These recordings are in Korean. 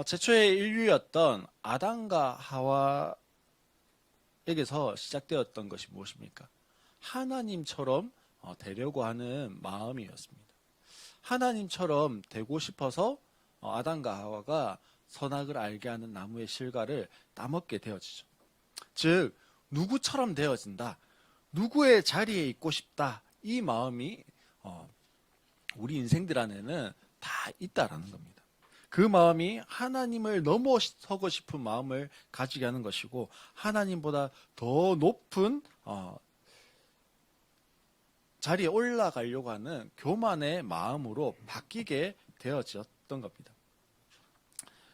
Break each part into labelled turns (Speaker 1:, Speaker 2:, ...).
Speaker 1: 최초의 인류였던 아담과 하와에게서 시작되었던 것이 무엇입니까? 하나님처럼 되려고 하는 마음이었습니다. 하나님처럼 되고 싶어서 아담과 하와가 선악을 알게 하는 나무의 실과를 따먹게 되어지죠. 즉, 누구처럼 되어진다. 누구의 자리에 있고 싶다. 이 마음이 우리 인생들 안에는 다 있다라는 겁니다. 그 마음이 하나님을 넘어서고 싶은 마음을 가지게 하는 것이고, 하나님보다 더 높은 자리에 올라가려고 하는 교만의 마음으로 바뀌게 되어졌던 겁니다.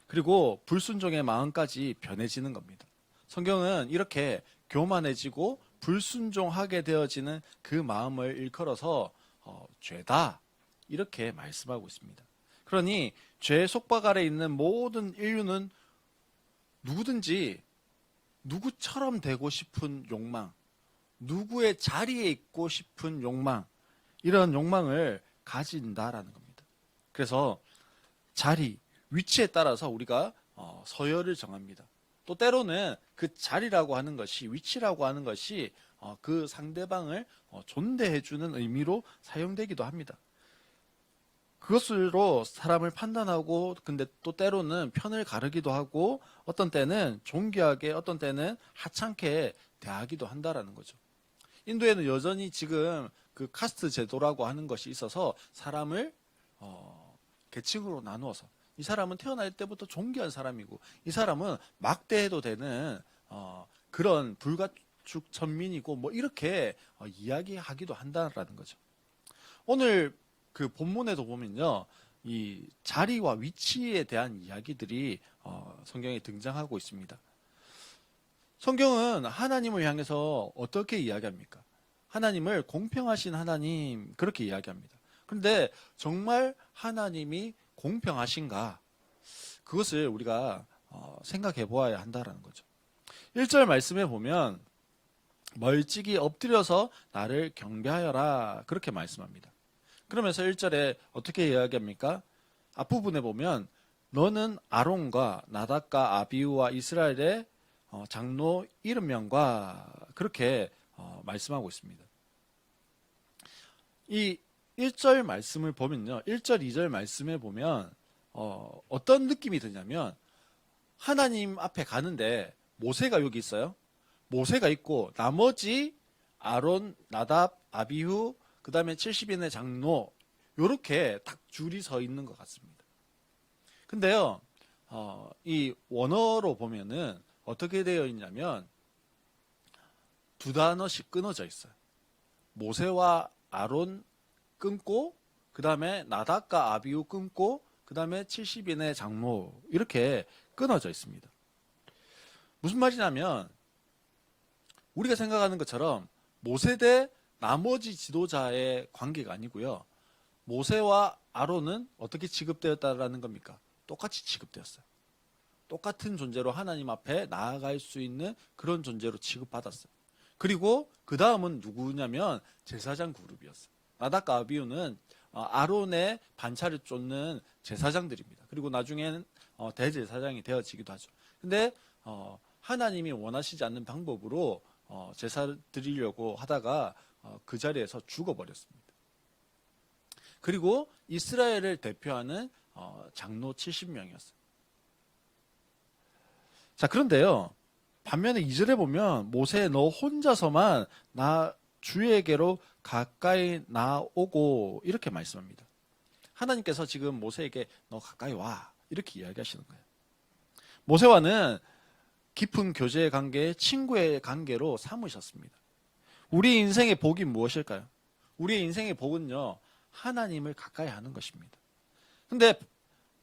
Speaker 1: 그리고 불순종의 마음까지 변해지는 겁니다. 성경은 이렇게 교만해지고 불순종하게 되어지는 그 마음을 일컬어서 죄다 이렇게 말씀하고 있습니다. 그러니 죄의 속박 아래 있는 모든 인류는 누구든지 누구처럼 되고 싶은 욕망, 누구의 자리에 있고 싶은 욕망, 이런 욕망을 가진다라는 겁니다. 그래서 자리, 위치에 따라서 우리가 서열을 정합니다. 또 때로는 그 자리라고 하는 것이, 위치라고 하는 것이 그 상대방을 존대해주는 의미로 사용되기도 합니다. 그것으로 사람을 판단하고, 근데 또 때로는 편을 가르기도 하고, 어떤 때는 존귀하게, 어떤 때는 하찮게 대하기도 한다라는 거죠. 인도에는 여전히 지금 그 카스트 제도라고 하는 것이 있어서 사람을 계층으로 나누어서, 이 사람은 태어날 때부터 존귀한 사람이고, 이 사람은 막대해도 되는 그런 불가축 천민이고, 뭐 이렇게 이야기하기도 한다라는 거죠. 오늘 그 본문에도 보면요, 이 자리와 위치에 대한 이야기들이 성경에 등장하고 있습니다. 성경은 하나님을 향해서 어떻게 이야기합니까? 하나님을 공평하신 하나님, 그렇게 이야기합니다. 그런데 정말 하나님이 공평하신가? 그것을 우리가 생각해 보아야 한다는 거죠. 1절 말씀에 보면 멀찍이 엎드려서 나를 경배하여라, 그렇게 말씀합니다. 그러면서 1절에 어떻게 이야기합니까? 앞부분에 보면 너는 아론과 나답과 아비후와 이스라엘의 장로 70명과 그렇게 말씀하고 있습니다. 이 1절 말씀을 보면요, 1절, 2절 말씀에 보면 어떤 느낌이 드냐면, 하나님 앞에 가는데 모세가 여기 있어요. 모세가 있고 나머지 아론, 나답, 아비후, 그 다음에 70인의 장로, 요렇게 딱 줄이 서 있는 것 같습니다. 근데요, 이 원어로 보면은 어떻게 되어 있냐면 두 단어씩 끊어져 있어요. 모세와 아론 끊고, 그 다음에 나답과 아비후 끊고, 그 다음에 70인의 장로, 이렇게 끊어져 있습니다. 무슨 말이냐면 우리가 생각하는 것처럼 모세 대 나머지 지도자의 관계가 아니고요, 모세와 아론은 어떻게 취급되었다라는 겁니까? 똑같이 취급되었어요. 똑같은 존재로 하나님 앞에 나아갈 수 있는 그런 존재로 취급받았어요. 그리고 그 다음은 누구냐면 제사장 그룹이었어요. 나답과 아비후는 아론의 반차를 쫓는 제사장들입니다. 그리고 나중에는 대제사장이 되어지기도 하죠. 근데 하나님이 원하시지 않는 방법으로 제사를 드리려고 하다가 그 자리에서 죽어버렸습니다. 그리고 이스라엘을 대표하는 장로 70명이었어요. 자, 그런데요, 반면에 2절에 보면 모세 너 혼자서만 나 주에게로 가까이 나오고, 이렇게 말씀합니다. 하나님께서 지금 모세에게 너 가까이 와, 이렇게 이야기하시는 거예요. 모세와는 깊은 교제의 관계, 친구의 관계로 삼으셨습니다. 우리 인생의 복이 무엇일까요? 우리의 인생의 복은요, 하나님을 가까이 하는 것입니다. 근데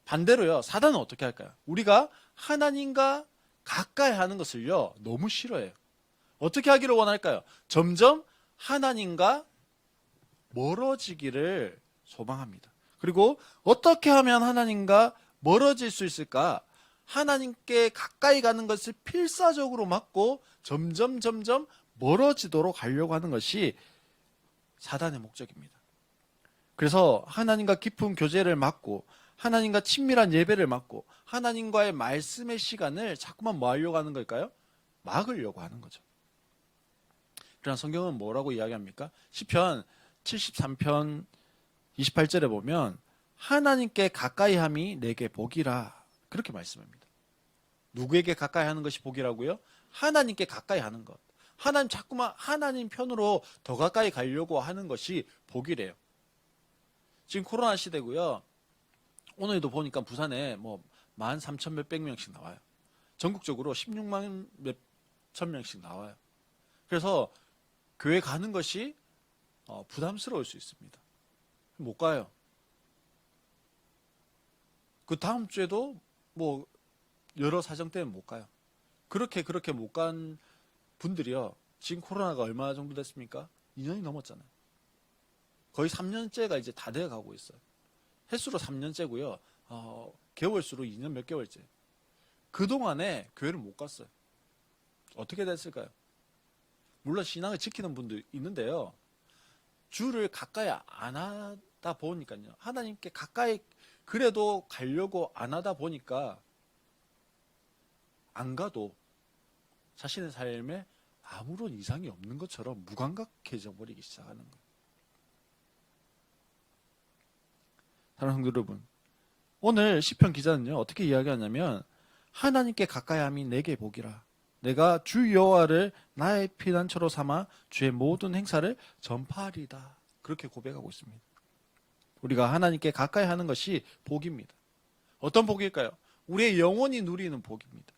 Speaker 1: 반대로요, 사단은 어떻게 할까요? 우리가 하나님과 가까이 하는 것을요, 너무 싫어해요. 어떻게 하기를 원할까요? 점점 하나님과 멀어지기를 소망합니다. 그리고 어떻게 하면 하나님과 멀어질 수 있을까? 하나님께 가까이 가는 것을 필사적으로 막고 점점 멀어지도록 하려고 하는 것이 사단의 목적입니다. 그래서 하나님과 깊은 교제를 막고 하나님과 친밀한 예배를 막고 하나님과의 말씀의 시간을 자꾸만 뭐 하려고 하는 걸까요? 막으려고 하는 거죠. 그러나 성경은 뭐라고 이야기합니까? 시편 73편 28절에 보면 하나님께 가까이함이 내게 복이라 그렇게 말씀합니다. 누구에게 가까이 하는 것이 복이라고요? 하나님께 가까이 하는 것. 하나님 자꾸만 하나님 편으로 더 가까이 가려고 하는 것이 복이래요. 지금 코로나 시대고요. 오늘도 보니까 부산에 뭐 13,000 몇백 명씩 나와요. 전국적으로 16만 몇천 명씩 나와요. 그래서 교회 가는 것이 부담스러울 수 있습니다. 못 가요. 그 다음 주에도 뭐 여러 사정 때문에 못 가요. 그렇게 못 간 분들이요. 지금 코로나가 얼마 정도 됐습니까? 2년이 넘었잖아요. 거의 3년째가 이제 다 되어 가고 있어요. 횟수로 3년째고요. 개월수로 2년 몇 개월째. 그동안에 교회를 못 갔어요. 어떻게 됐을까요? 물론 신앙을 지키는 분도 있는데요. 주를 가까이 안 하다 보니까요. 하나님께 가까이 그래도 가려고 안 하다 보니까 안 가도 자신의 삶에 아무런 이상이 없는 것처럼 무감각해져 버리기 시작하는 거예요. 사랑하는 성도 여러분, 오늘 시편 기자는요 어떻게 이야기하냐면 하나님께 가까이함이 내게 복이라. 내가 주 여호와를 나의 피난처로 삼아 주의 모든 행사를 전파하리다. 그렇게 고백하고 있습니다. 우리가 하나님께 가까이 하는 것이 복입니다. 어떤 복일까요? 우리의 영혼이 누리는 복입니다.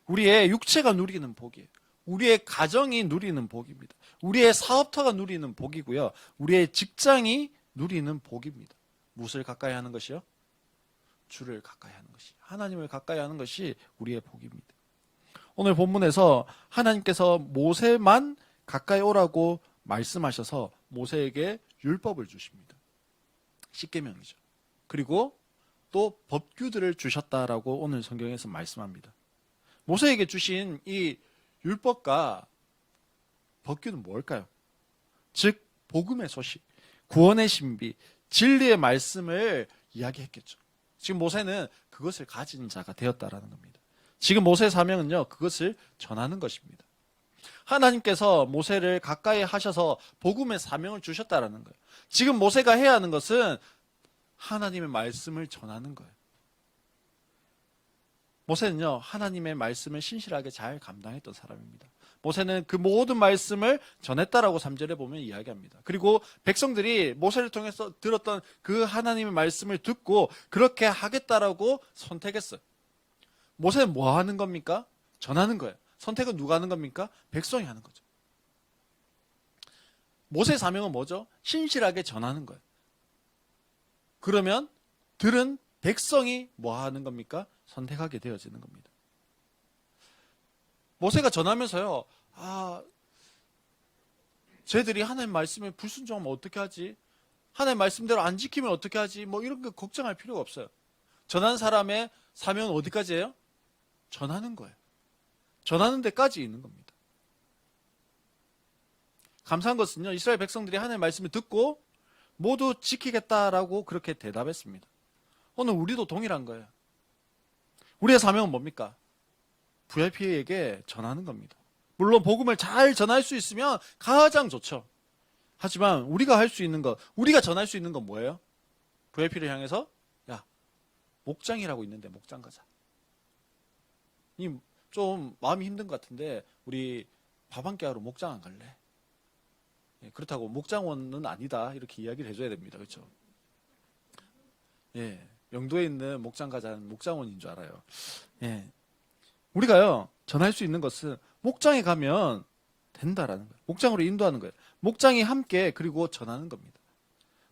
Speaker 1: 우리의 육체가 누리는 복이에요. 우리의 가정이 누리는 복입니다. 우리의 사업터가 누리는 복이고요. 우리의 직장이 누리는 복입니다. 무엇을 가까이 하는 것이요? 주를 가까이 하는 것이, 하나님을 가까이 하는 것이 우리의 복입니다. 오늘 본문에서 하나님께서 모세만 가까이 오라고 말씀하셔서 모세에게 율법을 주십니다. 십계명이죠. 그리고 또 법규들을 주셨다라고 오늘 성경에서 말씀합니다. 모세에게 주신 이 율법과 법규는 뭘까요? 즉 복음의 소식, 구원의 신비, 진리의 말씀을 이야기했겠죠. 지금 모세는 그것을 가진 자가 되었다라는 겁니다. 지금 모세의 사명은요, 그것을 전하는 것입니다. 하나님께서 모세를 가까이 하셔서 복음의 사명을 주셨다라는 거예요. 지금 모세가 해야 하는 것은 하나님의 말씀을 전하는 거예요. 모세는요, 하나님의 말씀을 신실하게 잘 감당했던 사람입니다. 모세는 그 모든 말씀을 전했다라고 3절에 보면 이야기합니다. 그리고 백성들이 모세를 통해서 들었던 그 하나님의 말씀을 듣고 그렇게 하겠다라고 선택했어요. 모세는 뭐 하는 겁니까? 전하는 거예요. 선택은 누가 하는 겁니까? 백성이 하는 거죠. 모세의 사명은 뭐죠? 신실하게 전하는 거예요. 그러면 들은 백성이 뭐 하는 겁니까? 선택하게 되어지는 겁니다. 모세가 전하면서요, 쟤들이 하나님 말씀에 불순종하면 어떻게 하지? 하나님 말씀대로 안 지키면 어떻게 하지? 뭐 이런 거 걱정할 필요가 없어요. 전하는 사람의 사명은 어디까지예요? 전하는 거예요. 전하는 데까지 있는 겁니다. 감사한 것은요, 이스라엘 백성들이 하나님의 말씀을 듣고 모두 지키겠다라고 그렇게 대답했습니다. 오늘 우리도 동일한 거예요. 우리의 사명은 뭡니까? VIP에게 전하는 겁니다. 물론 복음을 잘 전할 수 있으면 가장 좋죠. 하지만 우리가 할 수 있는 것, 우리가 전할 수 있는 건 뭐예요? VIP를 향해서 야, 목장이라고 있는데 목장 가자. 좀 마음이 힘든 것 같은데 우리 밥 한 끼 하러 목장 안 갈래? 그렇다고 목장원은 아니다 이렇게 이야기를 해줘야 됩니다. 그렇죠? 예, 영도에 있는 목장 가자는 목장원인 줄 알아요. 예, 우리가요 전할 수 있는 것은 목장에 가면 된다라는 거예요. 목장으로 인도하는 거예요. 목장이 함께 그리고 전하는 겁니다.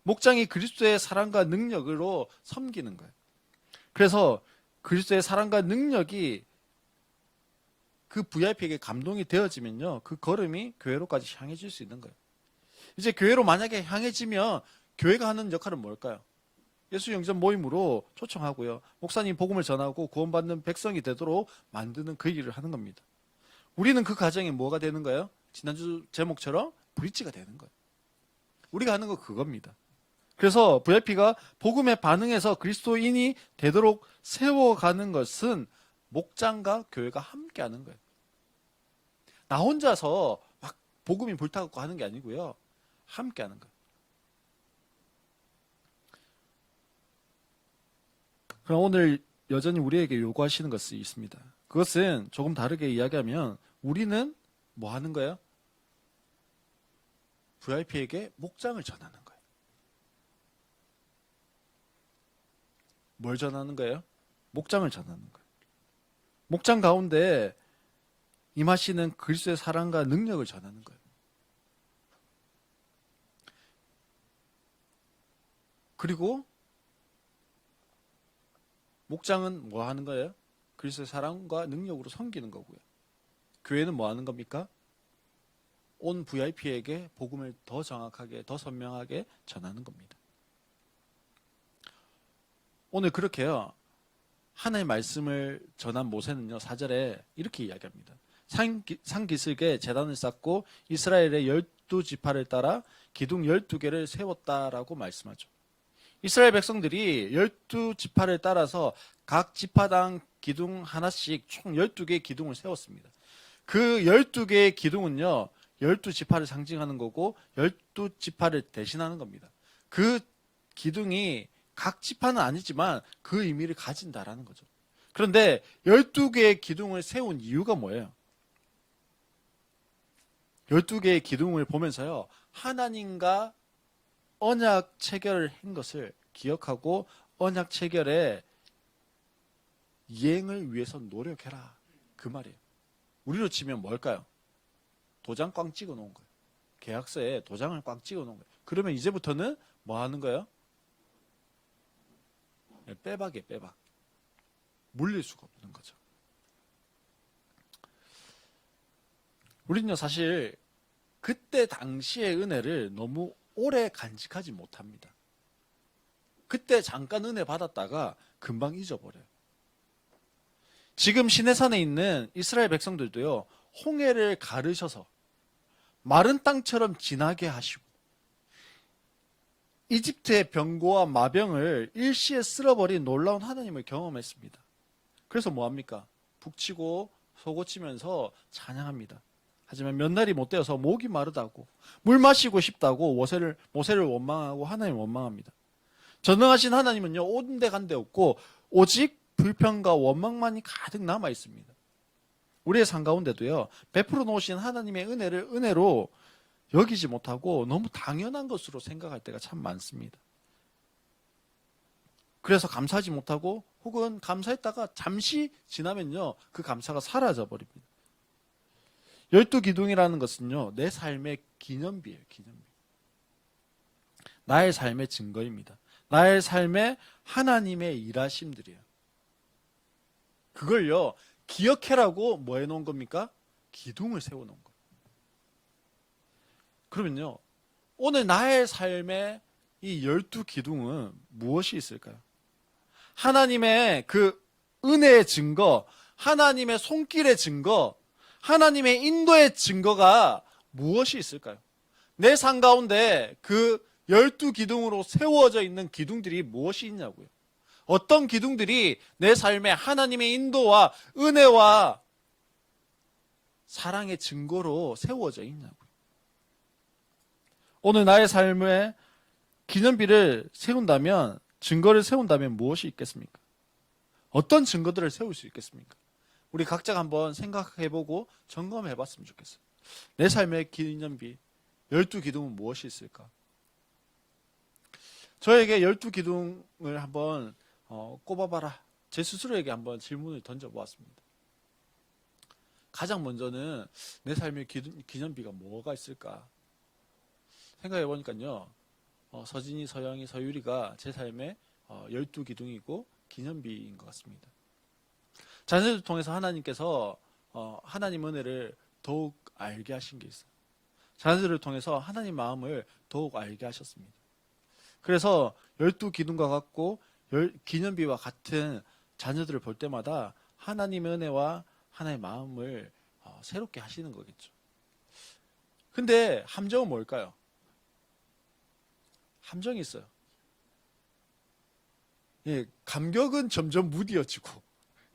Speaker 1: 목장이 그리스도의 사랑과 능력으로 섬기는 거예요. 그래서 그리스도의 사랑과 능력이 그 VIP에게 감동이 되어지면요, 그 걸음이 교회로까지 향해질 수 있는 거예요. 이제 교회로 만약에 향해지면 교회가 하는 역할은 뭘까요? 예수 영접 모임으로 초청하고요, 목사님 복음을 전하고 구원받는 백성이 되도록 만드는 그 일을 하는 겁니다. 우리는 그 과정이 뭐가 되는 거예요? 지난주 제목처럼 브릿지가 되는 거예요. 우리가 하는 거 그겁니다. 그래서 VIP가 복음에 반응해서 그리스도인이 되도록 세워가는 것은 목장과 교회가 함께하는 거예요. 나 혼자서 막 복음이 불타고 하는 게 아니고요. 함께하는 거예요. 그럼 오늘 여전히 우리에게 요구하시는 것이 있습니다. 그것은 조금 다르게 이야기하면 우리는 뭐 하는 거예요? VIP에게 목장을 전하는 거예요. 뭘 전하는 거예요? 목장을 전하는 거예요. 목장 가운데 임하시는 그리스도의 사랑과 능력을 전하는 거예요. 그리고 목장은 뭐 하는 거예요? 그리스도의 사랑과 능력으로 섬기는 거고요. 교회는 뭐 하는 겁니까? 온 VIP에게 복음을 더 정확하게, 더 선명하게 전하는 겁니다. 오늘 그렇게요. 하나님의 말씀을 전한 모세는요. 4절에 이렇게 이야기합니다. 산기슭에 제단을 쌓고 이스라엘의 12지파를 따라 기둥 12개를 세웠다라고 말씀하죠. 이스라엘 백성들이 12지파를 따라서 각 지파당 기둥 하나씩 총 12개의 기둥을 세웠습니다. 그 12개의 기둥은요. 12지파를 상징하는 거고 12지파를 대신하는 겁니다. 그 기둥이 각 지파는 아니지만 그 의미를 가진다라는 거죠. 그런데 12개의 기둥을 세운 이유가 뭐예요? 12개의 기둥을 보면서요. 하나님과 언약 체결을 한 것을 기억하고 언약 체결의 이행을 위해서 노력해라. 그 말이에요. 우리로 치면 뭘까요? 도장 꽝 찍어 놓은 거예요. 계약서에 도장을 꽝 찍어 놓은 거예요. 그러면 이제부터는 뭐 하는 거예요? 빼박이에요, 빼박. 물릴 수가 없는 거죠. 우리는요, 사실 그때 당시의 은혜를 너무 오래 간직하지 못합니다. 그때 잠깐 은혜 받았다가 금방 잊어버려요. 지금 시내산에 있는 이스라엘 백성들도요, 홍해를 가르셔서 마른 땅처럼 지나게 하시고 이집트의 병고와 마병을 일시에 쓸어버린 놀라운 하나님을 경험했습니다. 그래서 뭐합니까? 북치고 소고치면서 찬양합니다. 하지만 몇 날이 못 되어서 목이 마르다고 물 마시고 싶다고 모세를 원망하고 하나님 원망합니다. 전능하신 하나님은요, 온데 간데 없고 오직 불평과 원망만이 가득 남아 있습니다. 우리의 삶 가운데도요, 베풀어 놓으신 하나님의 은혜를 은혜로 여기지 못하고 너무 당연한 것으로 생각할 때가 참 많습니다. 그래서 감사하지 못하고 혹은 감사했다가 잠시 지나면요, 그 감사가 사라져 버립니다. 12기둥이라는 것은요, 내 삶의 기념비예요. 기념비. 나의 삶의 증거입니다. 나의 삶의 하나님의 일하심들이에요. 그걸요, 기억해라고 뭐 해놓은 겁니까? 기둥을 세워놓은 거예요. 그러면요, 오늘 나의 삶의 이 12기둥은 무엇이 있을까요? 하나님의 그 은혜의 증거, 하나님의 손길의 증거, 하나님의 인도의 증거가 무엇이 있을까요? 내 삶 가운데 그 12기둥으로 세워져 있는 기둥들이 무엇이 있냐고요. 어떤 기둥들이 내 삶에 하나님의 인도와 은혜와 사랑의 증거로 세워져 있냐고요. 오늘 나의 삶에 기념비를 세운다면, 증거를 세운다면 무엇이 있겠습니까? 어떤 증거들을 세울 수 있겠습니까? 우리 각자가 한번 생각해보고 점검해봤으면 좋겠어요. 내 삶의 기념비 12기둥은 무엇이 있을까? 저에게 12기둥을 한번 꼽아봐라. 제 스스로에게 한번 질문을 던져보았습니다. 가장 먼저는 내 삶의 기념비가 뭐가 있을까? 생각해보니까요. 서진이, 서영이, 서유리가 제 삶의 12기둥이고 기념비인 것 같습니다. 자녀들 통해서 하나님께서 하나님 은혜를 더욱 알게 하신 게 있어요. 자녀들을 통해서 하나님 마음을 더욱 알게 하셨습니다. 그래서 12기둥과 같고 기념비와 같은 자녀들을 볼 때마다 하나님의 은혜와 하나님의 마음을 새롭게 하시는 거겠죠. 근데 함정은 뭘까요? 함정이 있어요. 예, 감격은 점점 무디어지고,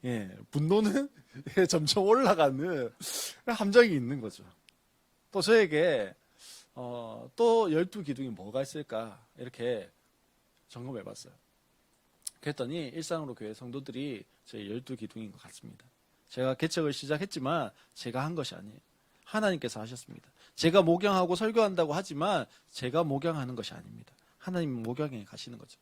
Speaker 1: 예, 분노는 예, 점점 올라가는 함정이 있는 거죠. 또 저에게 또 12기둥이 뭐가 있을까 이렇게 점검해 봤어요. 그랬더니 일상으로 교회 성도들이 제 12기둥인 것 같습니다. 제가 개척을 시작했지만 제가 한 것이 아니에요. 하나님께서 하셨습니다. 제가 목양하고 설교한다고 하지만 제가 목양하는 것이 아닙니다. 하나님 목양에 가시는 거죠.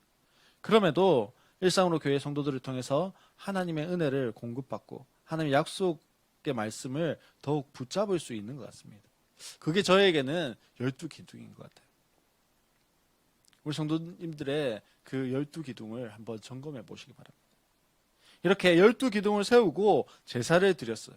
Speaker 1: 그럼에도 일상으로 교회 성도들을 통해서 하나님의 은혜를 공급받고 하나님의 약속의 말씀을 더욱 붙잡을 수 있는 것 같습니다. 그게 저에게는 12기둥인 것 같아요. 우리 성도님들의 그 12기둥을 한번 점검해 보시기 바랍니다. 이렇게 12기둥을 세우고 제사를 드렸어요.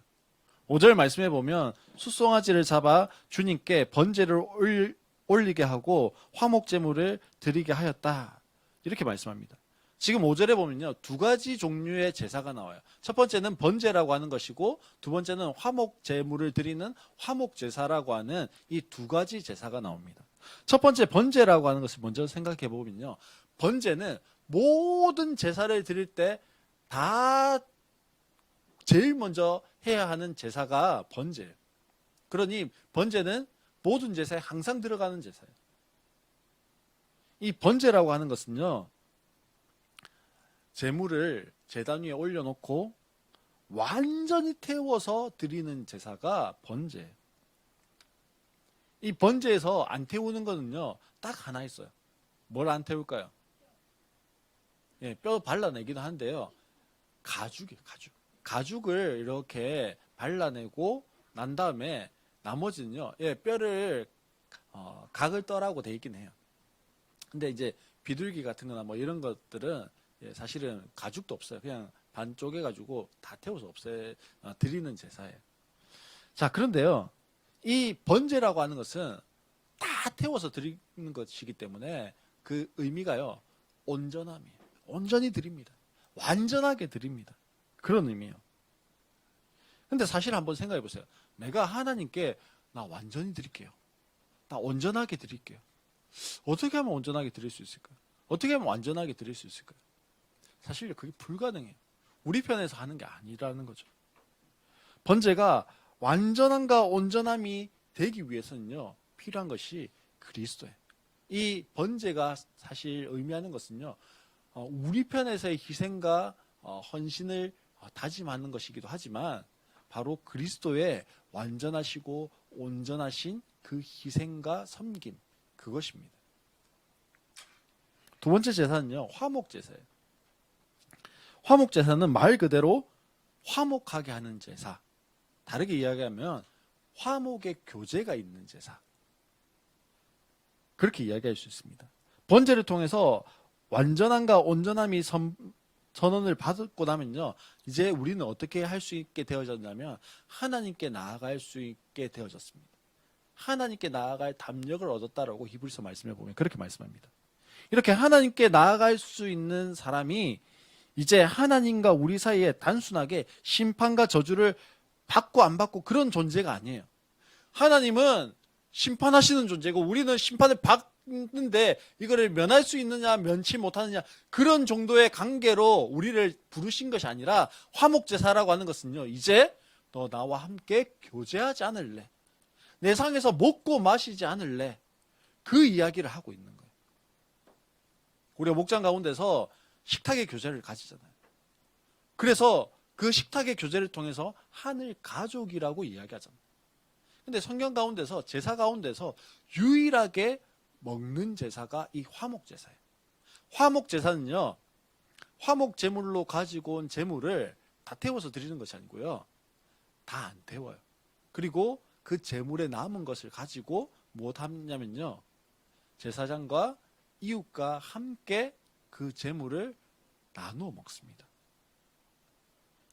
Speaker 1: 5절 말씀해 보면 숫송아지를 잡아 주님께 번제를 올리게 하고 화목제물을 드리게 하였다. 이렇게 말씀합니다. 지금 5절에 보면요, 두 가지 종류의 제사가 나와요. 첫 번째는 번제라고 하는 것이고 두 번째는 화목제물을 드리는 화목제사라고 하는 이 두 가지 제사가 나옵니다. 첫 번째 번제라고 하는 것을 먼저 생각해 보면요, 번제는 모든 제사를 드릴 때 다 제일 먼저 해야 하는 제사가 번제예요. 그러니 번제는 모든 제사에 항상 들어가는 제사예요. 이 번제라고 하는 것은요, 제물을 제단 위에 올려놓고 완전히 태워서 드리는 제사가 번제예요. 이 번제에서 안 태우는 거는요, 딱 하나 있어요. 뭘 안 태울까요? 예, 뼈 발라내기도 한데요, 가죽이에요, 가죽. 가죽을 이렇게 발라내고 난 다음에 나머지는요, 예, 뼈를 각을 떠라고 돼 있긴 해요. 근데 이제 비둘기 같은 거나 뭐 이런 것들은 예, 사실은 가죽도 없어요. 그냥 반 쪼개가지고 다 태워서 드리는 제사예요. 자, 그런데요, 이 번제라고 하는 것은 다 태워서 드리는 것이기 때문에 그 의미가요, 온전함이에요. 온전히 드립니다. 완전하게 드립니다. 그런 의미예요. 근데 사실 한번 생각해 보세요. 내가 하나님께 나 완전히 드릴게요. 나 온전하게 드릴게요. 어떻게 하면 온전하게 드릴 수 있을까요? 어떻게 하면 완전하게 드릴 수 있을까요? 사실 그게 불가능해요. 우리 편에서 하는 게 아니라는 거죠. 번제가 완전함과 온전함이 되기 위해서는요, 필요한 것이 그리스도예요. 이 번제가 사실 의미하는 것은요, 우리 편에서의 희생과 헌신을 다짐하는 것이기도 하지만 바로 그리스도의 완전하시고 온전하신 그 희생과 섬김, 그것입니다. 두 번째 제사는요, 화목제사예요. 화목제사는 말 그대로 화목하게 하는 제사. 다르게 이야기하면 화목의 교제가 있는 제사. 그렇게 이야기할 수 있습니다. 번제를 통해서 완전함과 온전함이 선언을 받고 나면요, 이제 우리는 어떻게 할 수 있게 되어졌냐면 하나님께 나아갈 수 있게 되어졌습니다. 하나님께 나아갈 담력을 얻었다라고 히브리서 말씀해 보면 그렇게 말씀합니다. 이렇게 하나님께 나아갈 수 있는 사람이 이제 하나님과 우리 사이에 단순하게 심판과 저주를 받고 안 받고 그런 존재가 아니에요. 하나님은 심판하시는 존재고 우리는 심판을 받는데 이거를 면할 수 있느냐 면치 못하느냐, 그런 정도의 관계로 우리를 부르신 것이 아니라 화목제사라고 하는 것은요, 이제 너 나와 함께 교제하지 않을래, 내 상에서 먹고 마시지 않을래, 그 이야기를 하고 있는 거예요. 우리가 목장 가운데서 식탁의 교제를 가지잖아요. 그래서 그 식탁의 교제를 통해서 하늘 가족이라고 이야기하잖아요. 근데 성경 가운데서, 제사 가운데서 유일하게 먹는 제사가 이 화목제사예요. 화목제사는요, 화목제물로 가지고 온 제물을 다 태워서 드리는 것이 아니고요, 다 안 태워요. 그리고 그 제물에 남은 것을 가지고 무엇 하냐면요, 제사장과 이웃과 함께 그 제물을 나누어 먹습니다.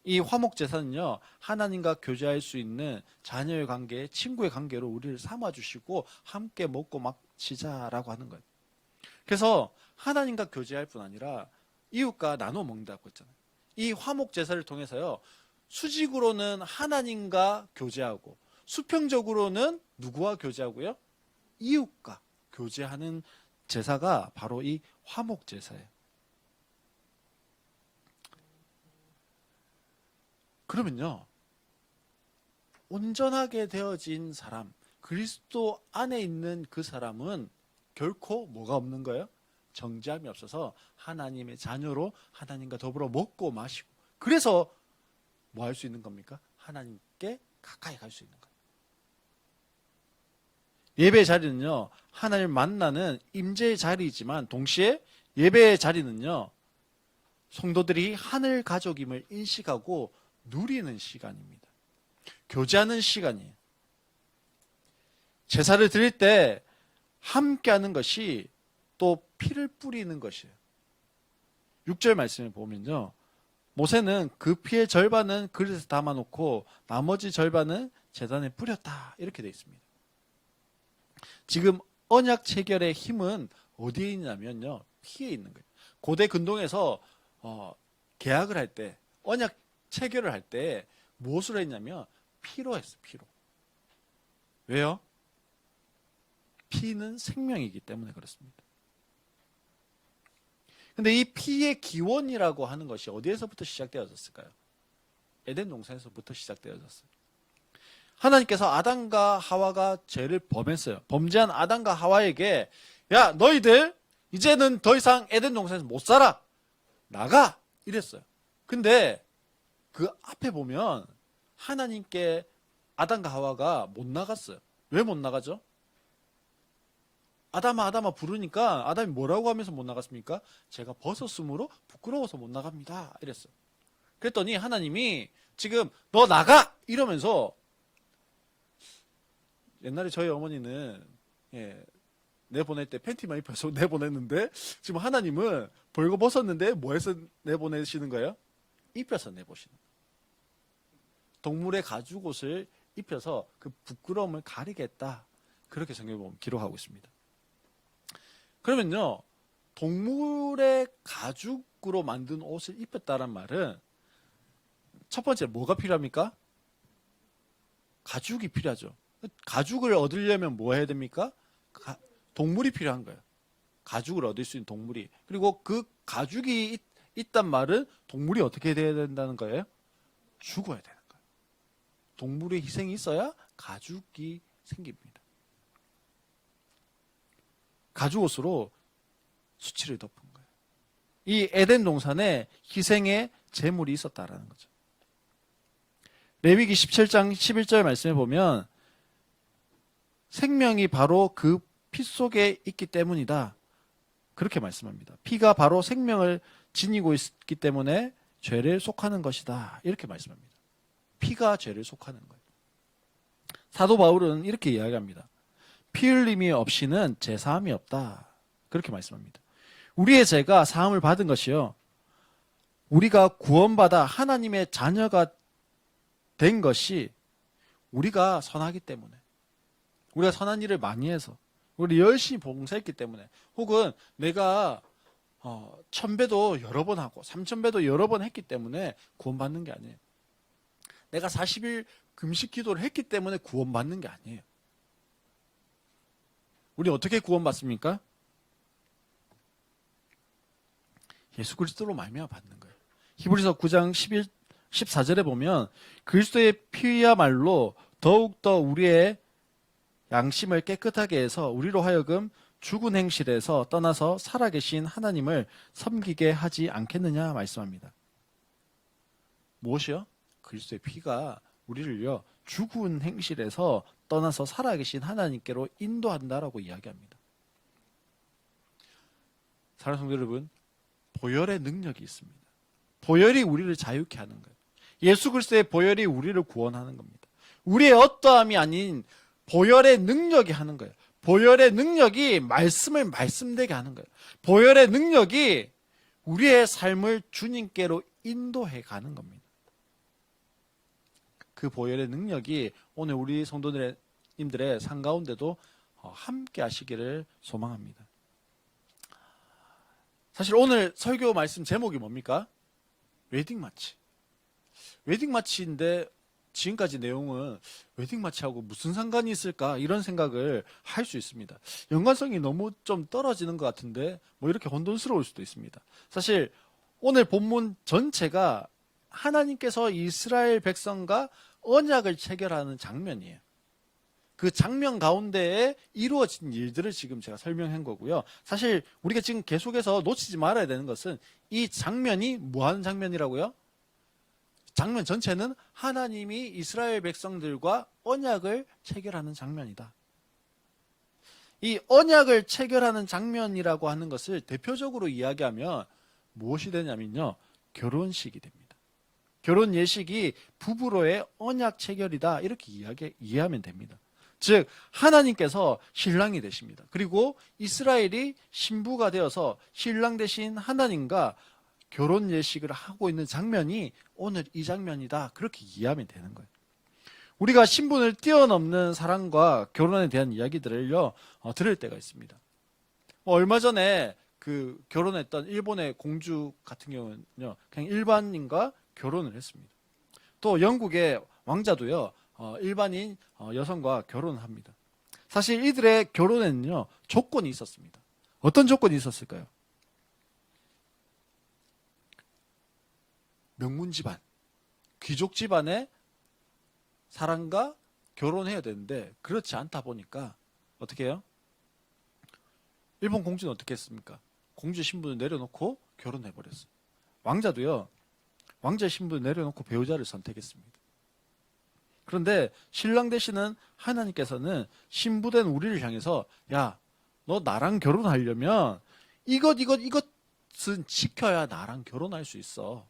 Speaker 1: 이 화목제사는요, 하나님과 교제할 수 있는 자녀의 관계, 친구의 관계로 우리를 삼아주시고 함께 먹고 마시자라고 하는 거예요. 그래서 하나님과 교제할 뿐 아니라 이웃과 나눠 먹는다고 했잖아요. 이 화목제사를 통해서요, 수직으로는 하나님과 교제하고 수평적으로는 누구와 교제하고요? 이웃과 교제하는 제사가 바로 이 화목제사예요. 그러면요, 온전하게 되어진 사람, 그리스도 안에 있는 그 사람은 결코 뭐가 없는 거예요? 정죄함이 없어서 하나님의 자녀로 하나님과 더불어 먹고 마시고, 그래서 뭐 할 수 있는 겁니까? 하나님께 가까이 갈 수 있는 거예요. 예배의 자리는요, 하나님을 만나는 임재의 자리이지만 동시에 예배의 자리는요, 성도들이 하늘 가족임을 인식하고 누리는 시간입니다. 교제하는 시간이에요. 제사를 드릴 때 함께하는 것이 또 피를 뿌리는 것이에요. 6절 말씀을 보면요, 모세는 그 피의 절반은 그릇에 담아놓고 나머지 절반은 제단에 뿌렸다, 이렇게 되어 있습니다. 지금 언약 체결의 힘은 어디에 있냐면요, 피에 있는 거예요. 고대 근동에서 계약을 할 때, 언약 체결을 할 때 무엇으로 했냐면 피로 했어요. 피로. 왜요? 피는 생명이기 때문에 그렇습니다. 근데 이 피의 기원이라고 하는 것이 어디에서부터 시작되어졌을까요? 에덴 동산에서부터 시작되어졌어요. 하나님께서 아담과 하와가 죄를 범했어요. 범죄한 아담과 하와에게, 야, 너희들 이제는 더 이상 에덴 동산에서 못 살아, 나가, 이랬어요. 근데 그 앞에 보면 하나님께 아담과 하와가 못 나갔어요. 왜 못 나가죠? 아담아 아담아 부르니까 아담이 뭐라고 하면서 못 나갔습니까? 제가 벗었으므로 부끄러워서 못 나갑니다, 이랬어요. 그랬더니 하나님이 지금 너 나가, 이러면서, 옛날에 저희 어머니는 내보낼 때 팬티만 입혀서 내보냈는데, 지금 하나님은 벌거 벗었는데 뭐해서 내보내시는 거예요? 입혀서 내보시는 거예요. 동물의 가죽옷을 입혀서 그 부끄러움을 가리겠다, 그렇게 성경에 보면 기록하고 있습니다. 그러면요, 동물의 가죽으로 만든 옷을 입혔다는 말은 첫 번째 뭐가 필요합니까? 가죽이 필요하죠. 가죽을 얻으려면 뭐 해야 됩니까? 동물이 필요한 거예요. 가죽을 얻을 수 있는 동물이. 그리고 그 가죽이 있단 말은 동물이 어떻게 돼야 된다는 거예요? 죽어야 되는 거예요. 동물의 희생이 있어야 가죽이 생깁니다. 가죽옷으로 수치를 덮은 거예요. 이 에덴 동산에 희생의 제물이 있었다라는 거죠. 레위기 17장 11절 말씀에 보면 생명이 바로 그 피 속에 있기 때문이다, 그렇게 말씀합니다. 피가 바로 생명을 지니고 있기 때문에 죄를 속하는 것이다, 이렇게 말씀합니다. 피가 죄를 속하는 거예요. 사도 바울은 이렇게 이야기합니다. 피 흘림이 없이는 제사함이 없다, 그렇게 말씀합니다. 우리의 죄가 사함을 받은 것이요, 우리가 구원받아 하나님의 자녀가 된 것이 우리가 선하기 때문에, 우리가 선한 일을 많이 해서, 우리 열심히 봉사했기 때문에, 혹은 내가 1000배도 여러 번 하고 3000배도 여러 번 했기 때문에 구원받는 게 아니에요. 내가 40일 금식 기도를 했기 때문에 구원받는 게 아니에요. 우리 어떻게 구원받습니까? 예수 그리스도로 말미암아 받는 거예요. 히브리서 9장 14절에 보면 그리스도의 피야말로 더욱더 우리의 양심을 깨끗하게 해서 우리로 하여금 죽은 행실에서 떠나서 살아계신 하나님을 섬기게 하지 않겠느냐 말씀합니다. 무엇이요? 그리스도의 피가 우리를요, 죽은 행실에서 떠나서 살아계신 하나님께로 인도한다라고 이야기합니다. 사랑하는 성도 여러분, 보혈의 능력이 있습니다. 보혈이 우리를 자유케 하는 거예요. 예수 그리스도의 보혈이 우리를 구원하는 겁니다. 우리의 어떠함이 아닌 보혈의 능력이 하는 거예요. 보혈의 능력이 말씀을 말씀되게 하는 거예요. 보혈의 능력이 우리의 삶을 주님께로 인도해 가는 겁니다. 그 보혈의 능력이 오늘 우리 성도님들의 삶 가운데도 함께 하시기를 소망합니다. 사실 오늘 설교 말씀 제목이 뭡니까? 웨딩 마치. 웨딩 마치인데 지금까지 내용은 웨딩 마치하고 무슨 상관이 있을까, 이런 생각을 할 수 있습니다. 연관성이 너무 좀 떨어지는 것 같은데 뭐 이렇게 혼돈스러울 수도 있습니다. 사실 오늘 본문 전체가 하나님께서 이스라엘 백성과 언약을 체결하는 장면이에요. 그 장면 가운데에 이루어진 일들을 지금 제가 설명한 거고요. 사실 우리가 지금 계속해서 놓치지 말아야 되는 것은 이 장면이 뭐 하는 장면이라고요? 장면 전체는 하나님이 이스라엘 백성들과 언약을 체결하는 장면이다. 이 언약을 체결하는 장면이라고 하는 것을 대표적으로 이야기하면 무엇이 되냐면요. 결혼식이 됩니다. 결혼 예식이 부부로의 언약 체결이다. 이렇게 이해하면 됩니다. 즉 하나님께서 신랑이 되십니다. 그리고 이스라엘이 신부가 되어서 신랑 되신 하나님과 결혼 예식을 하고 있는 장면이 오늘 이 장면이다. 그렇게 이해하면 되는 거예요. 우리가 신분을 뛰어넘는 사랑과 결혼에 대한 이야기들을요 들을 때가 있습니다. 얼마 전에 그 결혼했던 일본의 공주 같은 경우는요 그냥 일반인과 결혼을 했습니다. 또 영국의 왕자도요 일반인 여성과 결혼을 합니다. 사실 이들의 결혼에는요 조건이 있었습니다. 어떤 조건이 있었을까요? 명문 집안, 귀족 집안의 사람과 결혼해야 되는데 그렇지 않다 보니까 어떻게 해요? 일본 공주는 어떻게 했습니까? 공주 신분을 내려놓고 결혼해버렸어요. 왕자도요. 왕자 신분을 내려놓고 배우자를 선택했습니다. 그런데 신랑 되시는 하나님께서는 신부된 우리를 향해서 야, 너 나랑 결혼하려면 이것은 지켜야 나랑 결혼할 수 있어.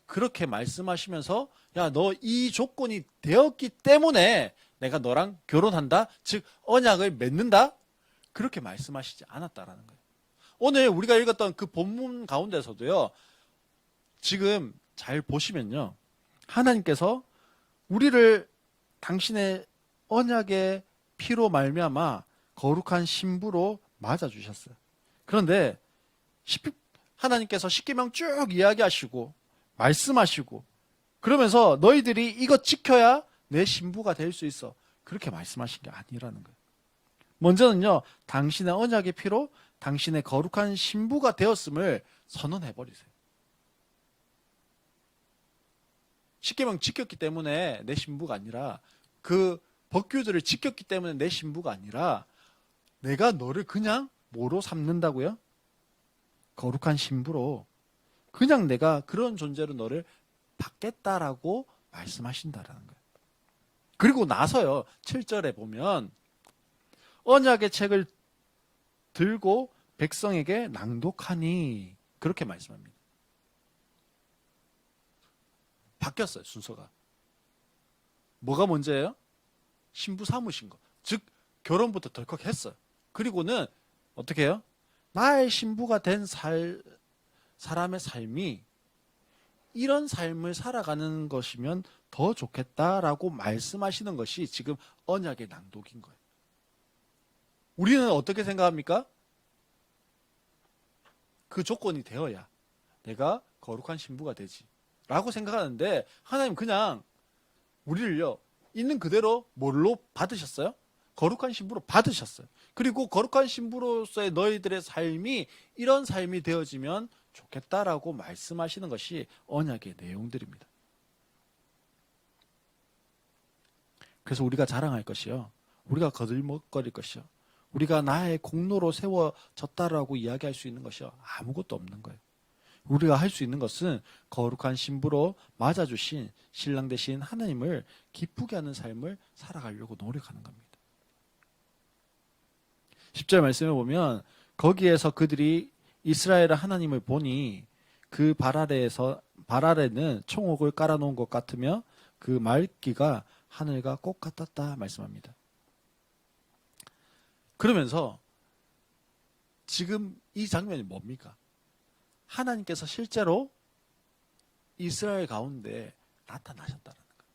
Speaker 1: 그렇게 말씀하시면서 야, 너 이 조건이 되었기 때문에 내가 너랑 결혼한다. 즉 언약을 맺는다. 그렇게 말씀하시지 않았다라는 거예요. 오늘 우리가 읽었던 그 본문 가운데서도요. 지금 잘 보시면요. 하나님께서 우리를 당신의 언약의 피로 말미암아 거룩한 신부로 맞아 주셨어요. 그런데 하나님께서 십계명 쭉 이야기하시고 말씀하시고 그러면서 너희들이 이것 지켜야 내 신부가 될 수 있어. 그렇게 말씀하신 게 아니라는 거예요. 먼저는요. 당신의 언약의 피로 당신의 거룩한 신부가 되었음을 선언해버리세요. 십계명 지켰기 때문에 내 신부가 아니라 그 법규들을 지켰기 때문에 내 신부가 아니라 내가 너를 그냥 뭐로 삼는다고요? 거룩한 신부로 그냥 내가 그런 존재로 너를 받겠다라고 말씀하신다라는 거예요. 그리고 나서요. 7절에 보면 언약의 책을 들고 백성에게 낭독하니 그렇게 말씀합니다. 바뀌었어요. 순서가. 뭐가 먼저예요? 신부 삼으신 거. 즉 결혼부터 덜컥 했어요. 그리고는 어떻게 해요? 나의 신부가 된 사람의 삶이 이런 삶을 살아가는 것이면 더 좋겠다라고 말씀하시는 것이 지금 언약의 낭독인 거예요. 우리는 어떻게 생각합니까? 그 조건이 되어야 내가 거룩한 신부가 되지 라고 생각하는데 하나님 그냥 우리를요 있는 그대로 뭘로 받으셨어요? 거룩한 신부로 받으셨어요. 그리고 거룩한 신부로서의 너희들의 삶이 이런 삶이 되어지면 좋겠다라고 말씀하시는 것이 언약의 내용들입니다. 그래서 우리가 자랑할 것이요. 우리가 거들먹거릴 것이요. 우리가 나의 공로로 세워졌다라고 이야기할 수 있는 것이요. 아무것도 없는 거예요. 우리가 할 수 있는 것은 거룩한 신부로 맞아주신 신랑 되신 하나님을 기쁘게 하는 삶을 살아가려고 노력하는 겁니다. 10절 말씀에 보면 거기에서 그들이 이스라엘 하나님을 보니 그 발 아래는 총옥을 깔아놓은 것 같으며 그 맑기가 하늘과 꽃 같았다 말씀합니다. 그러면서 지금 이 장면이 뭡니까? 하나님께서 실제로 이스라엘 가운데 나타나셨다는 거예요.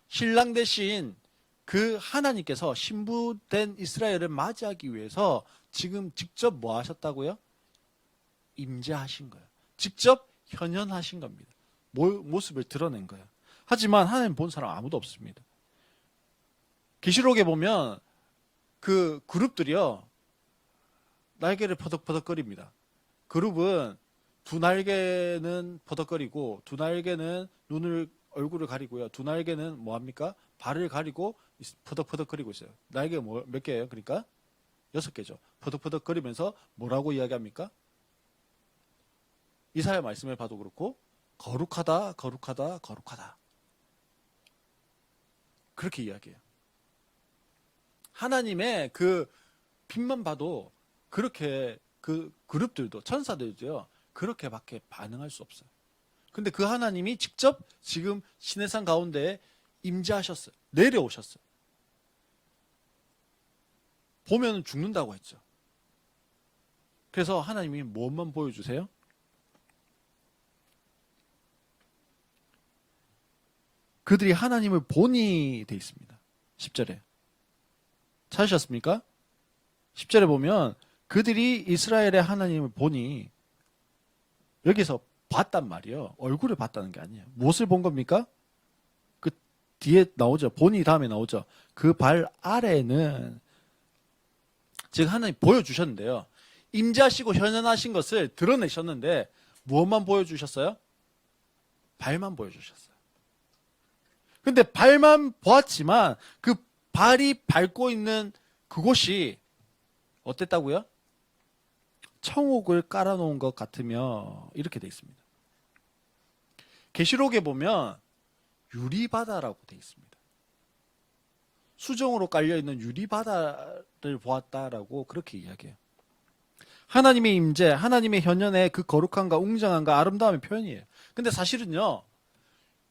Speaker 1: 신랑 대신 그 하나님께서 신부된 이스라엘을 맞이하기 위해서 지금 직접 뭐 하셨다고요? 임재하신 거예요. 직접 현현하신 겁니다. 모습을 드러낸 거예요. 하지만 하나님 본 사람 아무도 없습니다. 계시록에 보면 그 그룹들이요 날개를 퍼덕퍼덕거립니다. 그룹은 두 날개는 퍼덕거리고 두 날개는 얼굴을 가리고요. 두 날개는 뭐합니까? 발을 가리고 퍼덕퍼덕거리고 있어요. 날개가 몇 개예요? 그러니까 6개죠. 퍼덕퍼덕거리면서 뭐라고 이야기합니까? 이사야 말씀을 봐도 그렇고 거룩하다, 거룩하다, 거룩하다. 그렇게 이야기해요. 하나님의 그 빛만 봐도 그렇게 그 그룹들도 천사들도요. 그렇게밖에 반응할 수 없어요. 근데 그 하나님이 직접 지금 시내산 가운데에 임재하셨어요. 내려오셨어요. 보면 죽는다고 했죠. 그래서 하나님이 무엇만 보여주세요? 그들이 하나님을 보니 돼 있습니다. 10절에. 찾으셨습니까? 10절에 보면 그들이 이스라엘의 하나님을 보니 여기서 봤단 말이에요. 얼굴을 봤다는 게 아니에요. 무엇을 본 겁니까? 그 뒤에 나오죠. 보니 다음에 나오죠. 그 발 아래는 즉 하나님 보여주셨는데요. 임재하시고 현현하신 것을 드러내셨는데 무엇만 보여주셨어요? 발만 보여주셨어요. 근데 발만 보았지만 그 발이 밟고 있는 그곳이 어땠다고요? 청옥을 깔아놓은 것 같으며 이렇게 돼 있습니다. 계시록에 보면 유리바다라고 돼 있습니다. 수정으로 깔려있는 유리바다를 보았다라고 그렇게 이야기해요. 하나님의 임재, 하나님의 현현의 그 거룩함과 웅장함과 아름다움의 표현이에요. 근데 사실은요.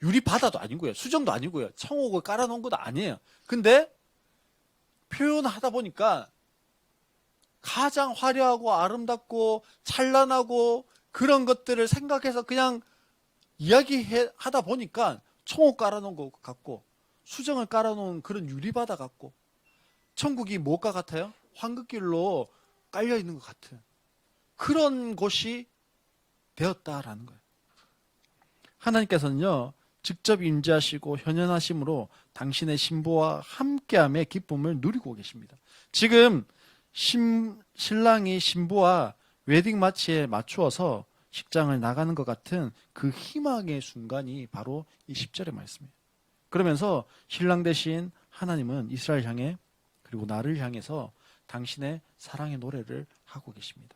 Speaker 1: 유리바다도 아니고요. 수정도 아니고요. 청옥을 깔아놓은 것도 아니에요. 근데 표현하다 보니까 가장 화려하고 아름답고 찬란하고 그런 것들을 생각해서 그냥 이야기하다 보니까 청옥 깔아놓은 것 같고 수정을 깔아놓은 그런 유리바다 같고 천국이 무엇과 같아요? 황금길로 깔려있는 것 같은 그런 곳이 되었다라는 거예요. 하나님께서는요. 직접 임재하시고 현현하심으로 당신의 신부와 함께함의 기쁨을 누리고 계십니다. 지금 신랑이 신부와 웨딩 마치에 맞추어서 식장을 나가는 것 같은 그 희망의 순간이 바로 이 10절의 말씀이에요. 그러면서 신랑 대신 하나님은 이스라엘 향해 그리고 나를 향해서 당신의 사랑의 노래를 하고 계십니다.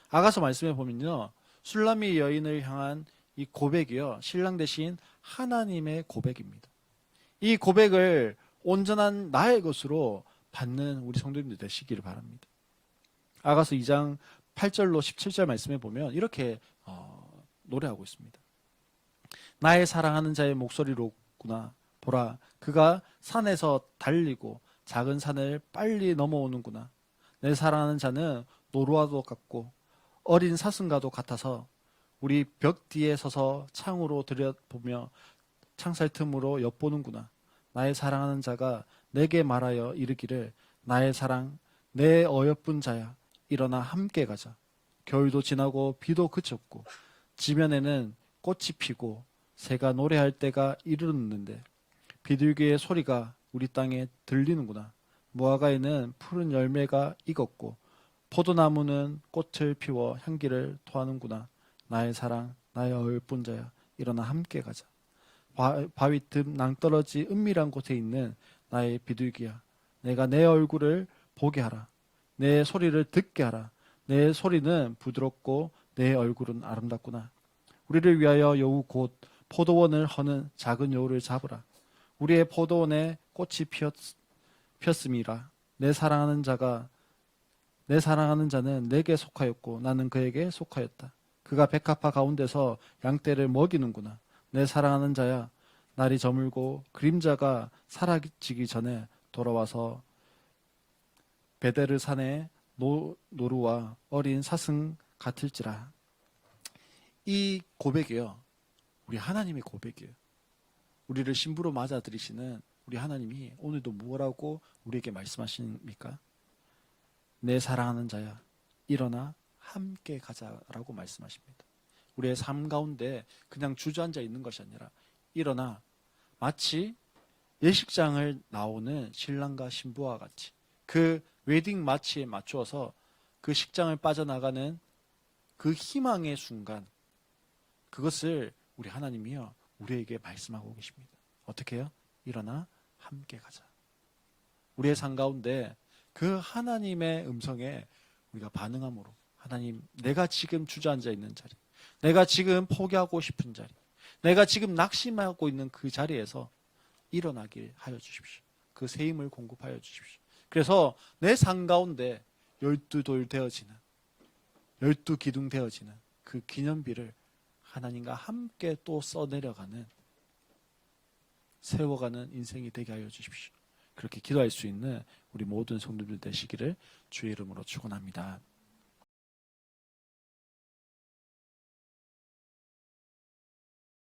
Speaker 1: 아가서 말씀에 보면요. 술람미 여인을 향한 이 고백이요. 신랑 대신 하나님의 고백입니다. 이 고백을 온전한 나의 것으로 받는 우리 성도님들 되시기를 바랍니다. 아가서 2장 8절로 17절 말씀에 보면 이렇게 노래하고 있습니다. 나의 사랑하는 자의 목소리로구나. 보라, 그가 산에서 달리고 작은 산을 빨리 넘어오는구나. 내 사랑하는 자는 노루와도 같고 어린 사슴과도 같아서 우리 벽 뒤에 서서 창으로 들여보며 창살 틈으로 엿보는구나. 나의 사랑하는 자가 내게 말하여 이르기를 나의 사랑, 내 어여쁜 자야. 일어나 함께 가자. 겨울도 지나고 비도 그쳤고 지면에는 꽃이 피고 새가 노래할 때가 이르렀는데 비둘기의 소리가 우리 땅에 들리는구나. 무화과에는 푸른 열매가 익었고 포도나무는 꽃을 피워 향기를 토하는구나. 나의 사랑, 나의 어여쁜 자야. 일어나 함께 가자. 바위 틈 낭떠러지 은밀한 곳에 있는 나의 비둘기야. 내가 내 얼굴을 보게 하라. 내 소리를 듣게 하라. 내 소리는 부드럽고 내 얼굴은 아름답구나. 우리를 위하여 여우 곧 포도원을 허는 작은 여우를 잡으라. 우리의 포도원에 꽃이 피었음이라. 내 사랑하는 자는 내게 속하였고 나는 그에게 속하였다. 그가 백합화 가운데서 양떼를 먹이는구나. 내 사랑하는 자야, 날이 저물고 그림자가 사라지기 전에 돌아와서 베데르 산의 노루와 어린 사슴 같을지라. 이 고백이요. 우리 하나님의 고백이에요. 우리를 신부로 맞아들이시는 우리 하나님이 오늘도 뭐라고 우리에게 말씀하십니까? 내 사랑하는 자야, 일어나 함께 가자라고 말씀하십니다. 우리의 삶 가운데 그냥 주저앉아 있는 것이 아니라 일어나 마치 예식장을 나오는 신랑과 신부와 같이 그 웨딩 마치에 맞추어서 그 식장을 빠져나가는 그 희망의 순간, 그것을 우리 하나님이요 우리에게 말씀하고 계십니다. 어떻게 해요? 일어나 함께 가자. 우리의 삶 가운데 그 하나님의 음성에 우리가 반응함으로, 하나님, 내가 지금 주저앉아 있는 자리, 내가 지금 포기하고 싶은 자리, 내가 지금 낙심하고 있는 그 자리에서 일어나게 하여 주십시오. 그 새 힘을 공급하여 주십시오. 그래서 내 삶 가운데 12돌 되어지는, 12기둥 되어지는 그 기념비를 하나님과 함께 또 써내려가는, 세워가는 인생이 되게 하여 주십시오. 그렇게 기도할 수 있는 우리 모든 성도들 되시기를 주의 이름으로 축원합니다.